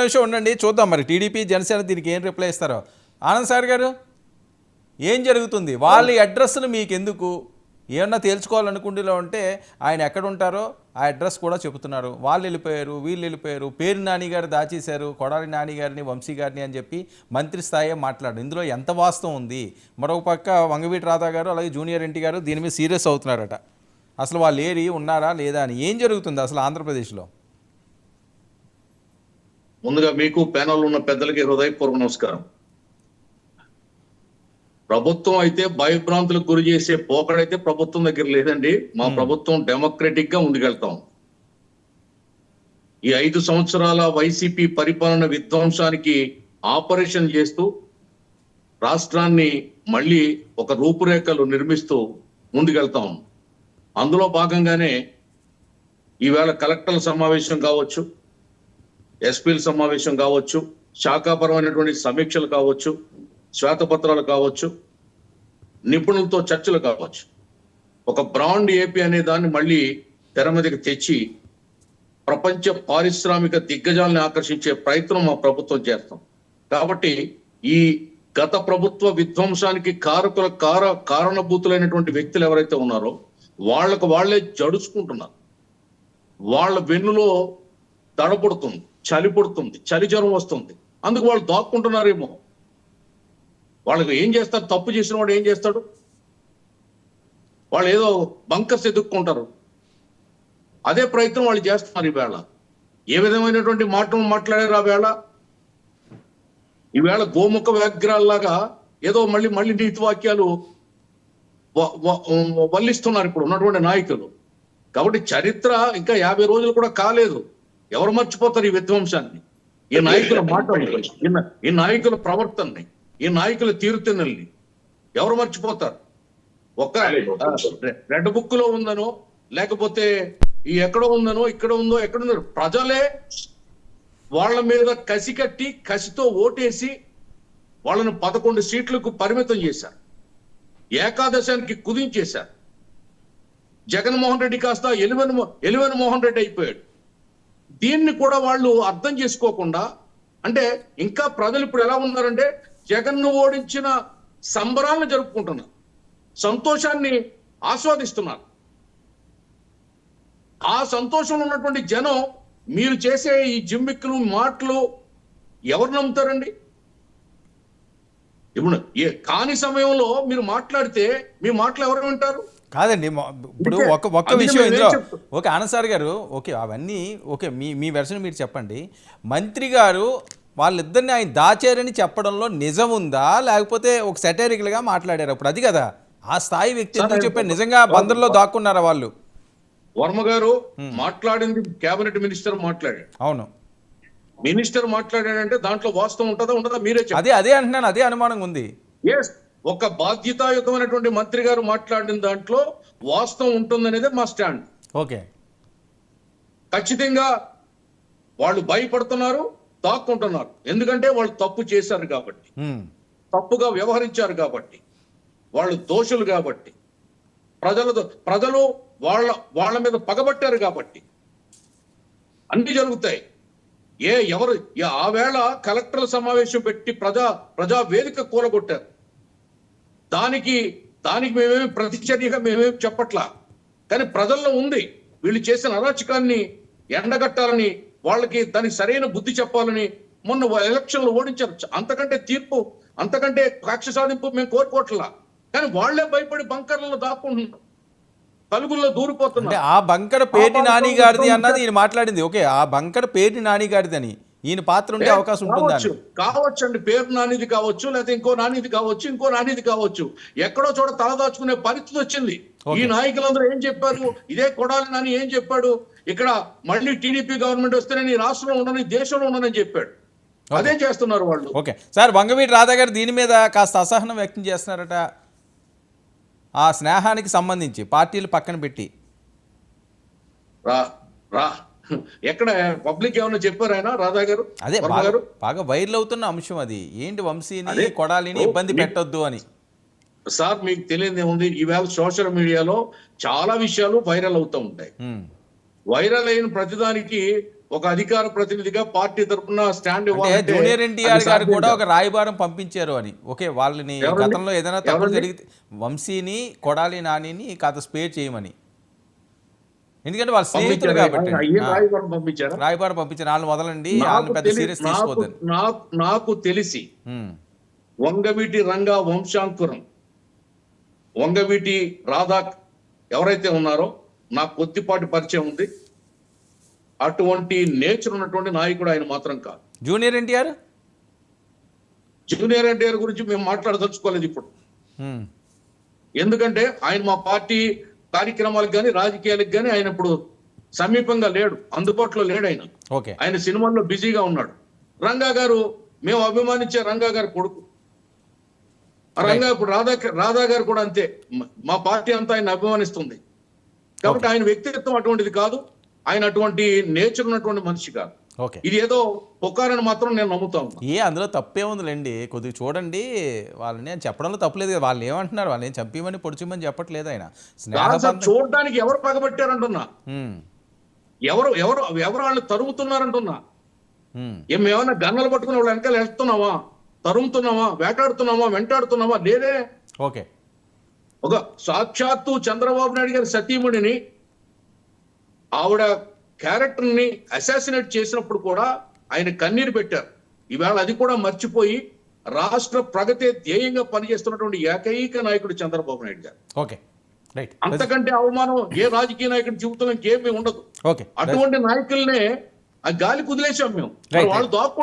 నిమిషం ఉండండి, చూద్దాం మరి టీడీపీ జనసేన దీనికి ఏం రిప్లై ఇస్తారో. ఆనంద్ సార్ గారు, ఏం జరుగుతుంది? వాళ్ళ అడ్రస్లు మీకు ఎందుకు? ఏమన్నా తేల్చుకోవాలనుకుంటేలో ఉంటే ఆయన ఎక్కడ ఉంటారో ఆ అడ్రస్ కూడా చెబుతున్నారు. వాళ్ళు వెళ్ళిపోయారు, వీళ్ళు వెళ్ళిపోయారు, పేరు నాని గారు దాచేశారు, కొడాలి నాని గారిని, వంశీ గారిని అని చెప్పి మంత్రి స్థాయి మాట్లాడు. ఇందులో ఎంత వాస్తవం ఉంది? మరొక పక్క వంగవీటి రాధా గారు అలాగే జూనియర్ ఎన్టీ గారు దీని మీద సీరియస్ అవుతున్నారట. అసలు వాళ్ళు ఏరి ఉన్నారా లేదా అని. ఏం జరుగుతుంది అసలు ఆంధ్రప్రదేశ్లో? ముందుగా మీకు ప్యానల్ ఉన్న పెద్దలకి హృదయపూర్వక నమస్కారం. ప్రభుత్వం అయితే భయభ్రాంతులకు గురి చేసే పోకడైతే ప్రభుత్వం దగ్గర లేదండి. మా ప్రభుత్వం డెమోక్రటిక్ గా ముందుకెళ్తాం. ఈ 5 సంవత్సరాల వైసీపీ పరిపాలన విధ్వంసానికి ఆపరేషన్ చేస్తూ రాష్ట్రాన్ని మళ్ళీ ఒక రూపురేఖలు నిర్మిస్తూ ముందుకెళ్తాం. అందులో భాగంగానే ఈవేళ కలెక్టర్ల సమావేశం కావచ్చు, ఎస్పీల సమావేశం కావచ్చు, శాఖాపరమైనటువంటి సమీక్షలు కావచ్చు, శ్వేతపత్రాలు కావచ్చు, నిపుణులతో చర్చలు కావచ్చు, ఒక బ్రాండ్ ఏపీ అనే దాన్ని మళ్ళీ తెర మీదకి తెచ్చి ప్రపంచ పారిశ్రామిక దిగ్గజాలను ఆకర్షించే ప్రయత్నం మా ప్రభుత్వం చేస్తాం. కాబట్టి ఈ గత ప్రభుత్వ విధ్వంసానికి కారణభూతులైనటువంటి వ్యక్తులు ఎవరైతే ఉన్నారో వాళ్ళకు వాళ్లే జడుచుకుంటున్నారు. వాళ్ళ వెన్నులో దడపడుతుంది, చలి పుడుతుంది, చలి జ్వరం వస్తుంది. అందుకు వాళ్ళు దాక్కుంటున్నారేమో. వాళ్ళకి ఏం చేస్తారు? తప్పు చేసిన వాడు ఏం చేస్తాడు? వాళ్ళు ఏదో బంకర్స్ ఎదుక్కుంటారు. అదే ప్రయత్నం వాళ్ళు చేస్తున్నారు. ఈవేళ ఏ విధమైనటువంటి మాటలు మాట్లాడారు? ఆ వేళ ఈవేళ గోముఖ వ్యాఘ్రాల్లాగా ఏదో మళ్ళీ నీతి వాక్యాలు వల్లిస్తున్నారు ఇప్పుడు ఉన్నటువంటి నాయకులు. కాబట్టి చరిత్ర ఇంకా 50 రోజులు కూడా కాలేదు. ఎవరు మర్చిపోతారు ఈ విధ్వంసాన్ని? ఈ నాయకుల మాటలు, ఈ నాయకుల ప్రవర్తనని, ఈ నాయకుల తీరుతెన్నుల్ని ఎవరు మర్చిపోతారు? ఒక్క రెడ్ బుక్ లో ఉందనో లేకపోతే ఈ ఎక్కడో ఉందనో ఇక్కడ ఉందో ఎక్కడుందో ప్రజలే వాళ్ళ మీద కసి కట్టి కసితో ఓటేసి వాళ్ళను 11 సీట్లకు పరిమితం చేశారు. ఏకాదశానికి కుదించేశారు. జగన్మోహన్ రెడ్డి కాస్త ఎలివెన్ మోహన్ రెడ్డి అయిపోయాడు. దీన్ని కూడా వాళ్ళు అర్థం చేసుకోకుండా, అంటే ఇంకా ప్రజలు ఇప్పుడు ఎలా ఉన్నారంటే జగన్ను ఓడించిన సంబరాలను జరుపుకుంటున్నారు, సంతోషాన్ని ఆస్వాదిస్తున్నారు. ఆ సంతోషంలో ఉన్నటువంటి జనం మీరు చేసే ఈ జిమ్మిక్కులు మాటలు ఎవరు నమ్ముతారండి? ఇప్పుడు కాని సమయంలో మీరు మాట్లాడితే మీ మాటలు ఎవరు వింటారు? కాదండి, ఇప్పుడు ఒక్క విషయం ఇందులో. ఓకే ఆనంద్ సార్ గారు, ఓకే అవన్నీ ఓకే, మీ వెర్షన్ మీరు చెప్పండి. మంత్రి గారు వాళ్ళిద్దరిని ఆయన దాచారని చెప్పడంలో నిజం ఉందా, లేకపోతే ఒక సెటైరికల్గా మాట్లాడారు? అప్పుడు అది కదా ఆ స్థాయి వ్యక్తి ఎందుకు చెప్పారు? నిజంగా బందర్లో దాక్కున్నారా వాళ్ళు? వర్మ గారు మాట్లాడింది కేబినెట్ మినిస్టర్ మాట్లాడాడు. అవును, మినిస్టర్ మాట్లాడాడంటే దాంట్లో వాస్తవం ఉంటుందా ఉండదా మీరే చెప్పండి. అదే అంటున్నాను, అదే అనుమానంగా ఉంది. ఎస్, ఒక బాధ్యతాయుతమైనటువంటి మంత్రి గారు మాట్లాడిన దాంట్లో వాస్తవం ఉంటుందనేది మా స్టాండ్. ఓకే, ఖచ్చితంగా వాళ్ళు భయపడుతున్నారు, దాక్కుంటున్నారు. ఎందుకంటే వాళ్ళు తప్పు చేశారు కాబట్టి, తప్పుగా వ్యవహరించారు కాబట్టి, వాళ్ళు దోషులు కాబట్టి, ప్రజలు వాళ్ళ మీద పగబట్టారు కాబట్టి అన్ని జరుగుతాయి. ఎవరు ఆ వేళ కలెక్టర్ల సమావేశం పెట్టి ప్రజా వేదిక కూలగొట్టారు. దానికి మేమేమి ప్రతిచర్యగా మేమేమి చెప్పట్లా, కానీ ప్రజల్లో ఉంది. వీళ్ళు చేసిన అరాచకాన్ని ఎండగట్టాలని, వాళ్ళకి దానికి సరైన బుద్ధి చెప్పాలని మొన్న ఎలక్షన్లు ఓడించారు. అంతకంటే తీర్పు, అంతకంటే కక్ష సాధింపు మేము కోరుకోవట్లా. కానీ వాళ్లే భయపడి బంకర్లలో దాక్కుంటున్నారు, తలుగుల్లో దూరిపోతున్నారు. ఆ బంకర్ పేర్ని నాని గారిది అన్నది ఈయన మాట్లాడింది. ఓకే, ఆ బంకర్ పేర్ని నాని గారిది అని ఈయన పాత్ర ఉండే అవకాశం కావచ్చు అండి. పేరు నానిది కావచ్చు, లేకపోతే ఇంకో నానిది కావచ్చు. ఎక్కడో చోట తలదాచుకునే పరిస్థితి వచ్చింది. ఈ నాయకులందరూ ఏం చెప్పారు? ఇదే కొడాలి నాని ఏం చెప్పాడు? ఇక్కడ మళ్ళీ టీడీపీ గవర్నమెంట్ వస్తే నేను ఈ రాష్ట్రంలో ఉండను, దేశంలో ఉండనని చెప్పాడు. అదే చేస్తున్నారు వాళ్ళు. ఓకే సార్, వంగవీటి రాధా గారు దీని మీద కాస్త అసహనం వ్యక్తం చేస్తున్నారట. ఆ స్నేహానికి సంబంధించి పార్టీలు పక్కన పెట్టి ఎక్కడ పబ్లిక్ ఏమన్నా చెప్పారు ఆయన రాధా గారు? అదే బాగా వైరల్ అవుతున్న అంశం అది. ఏంటి వంశీని కొడాలిని ఇబ్బంది పెట్టొద్దు అని. సార్ మీకు తెలియదు ఏముంది, ఈవేళ సోషల్ మీడియాలో చాలా విషయాలు వైరల్ అవుతూ ఉంటాయి. వైరల్ అయిన ప్రతిదానికి ఒక అధికార ప్రతినిధిగా పార్టీ తరపున స్టాండ్ అంటే ఇవ్వాలంటే జూనియర్ ఎన్టీఆర్ అది గారు సాధ్యం కూడా కాదు. ఒక రాయబారం పంపించారు అని. ఓకే, వాళ్ళని ఎవరండి? గతంలో ఏదైనా తప్పులు ఎవరండి? జరిగితే వంశీని, కొడాలి నానిని కాస్త స్పేర్ చేయమని. ఎందుకంటే వాళ్ళు స్నేహితులు పంపించారా? కాబట్టి ఏ రాయబారం పంపించారా? రాయబారం పంపించారు. వాళ్ళని వదలండి, నాకు వాళ్ళని పెద్ద తెలి- సీరియస్ నాకు తీసుకోవద్దని. నాకు- నాకు తెలిసి ఉమ్, వంగవీటి రంగా వంశాంకురం, వంగవీటి రాధా ఎవరైతే ఉన్నారో నాకు కొద్దిపాటి పరిచయం ఉంది. అటువంటి నేచర్ ఉన్నటువంటి నాయకుడు ఆయన మాత్రం కాదు. జూనియర్ ఎన్టీఆర్. జూనియర్ ఎన్టీఆర్ గురించి మేము మాట్లాడదలుచుకోలేదు ఇప్పుడు. ఉమ్, ఎందుకంటే ఆయన మా పార్టీ కార్యక్రమాలకు కానీ రాజకీయాలకు కానీ ఆయన ఇప్పుడు సమీపంగా లేడు, అందుబాటులో లేడు. ఓకే, ఆయన సినిమాల్లో బిజీగా ఉన్నాడు. రంగా గారు, మేము అభిమానించే రంగా గారు కొడుకు. ఆ రంగా ఇప్పుడు రాధా గారు కూడా అంతే. మా పార్టీ అంతా ఆయన అభిమానిస్తుంది. కాబట్టి ఆయన వ్యక్తిత్వం అటువంటిది కాదు, ఆయన అటువంటి నేచర్ ఉన్నటువంటి మనిషి కాదు. ఓకే. ఇది ఏదో పొక్కారని మాత్రం నేను నమ్ముతాను. అందులో తప్పే ఉందిలేండి, కొద్దిగా చూడండి వాళ్ళని అని చెప్పడంలో తప్పలేదు కదా. వాళ్ళు ఏమంటున్నారు, వాళ్ళని ఏం చంపిమని పొడిచిమని చెప్పట్లేదు ఆయన. స్నేహబంధం. చూడడానికి ఎవరు పగబట్టారంటున్నా, ఉమ్, ఎవరు ఎవరు ఎవరు వాళ్ళని తరుగుతున్నారంటున్నా. ఉమ్, ఏమేమన్నా గన్నలు పట్టుకుని వాళ్ళు వెనకాల వేస్తున్నావా, తరుముతున్నావా, వేటాడుతున్నావా, వెంటాడుతున్నావా? లేదే. ఓకే. ఒక సాక్షాత్తు చంద్రబాబు నాయుడు గారి సతీమణిని, ఆవిడ క్యారెక్టర్ ని అసాసినేట్ చేసినప్పుడు కూడా ఆయన కన్నీరు పెట్టారు. ఈవేళ అది కూడా మర్చిపోయి రాష్ట్ర ప్రగతి ధ్యేయంగా పనిచేస్తున్నటువంటి ఏకైక నాయకుడు చంద్రబాబు నాయుడు గారు. Okay, right. అంతకంటే అవమానం ఏ రాజకీయ నాయకుడి జీవితంలో ఇంకేమీ ఉండదు. ఓకే, అటువంటి నాయకుల్నే ఆ గాలి కుదిలేసాం మేము. Right. వాళ్ళు దాక్కుంటారు.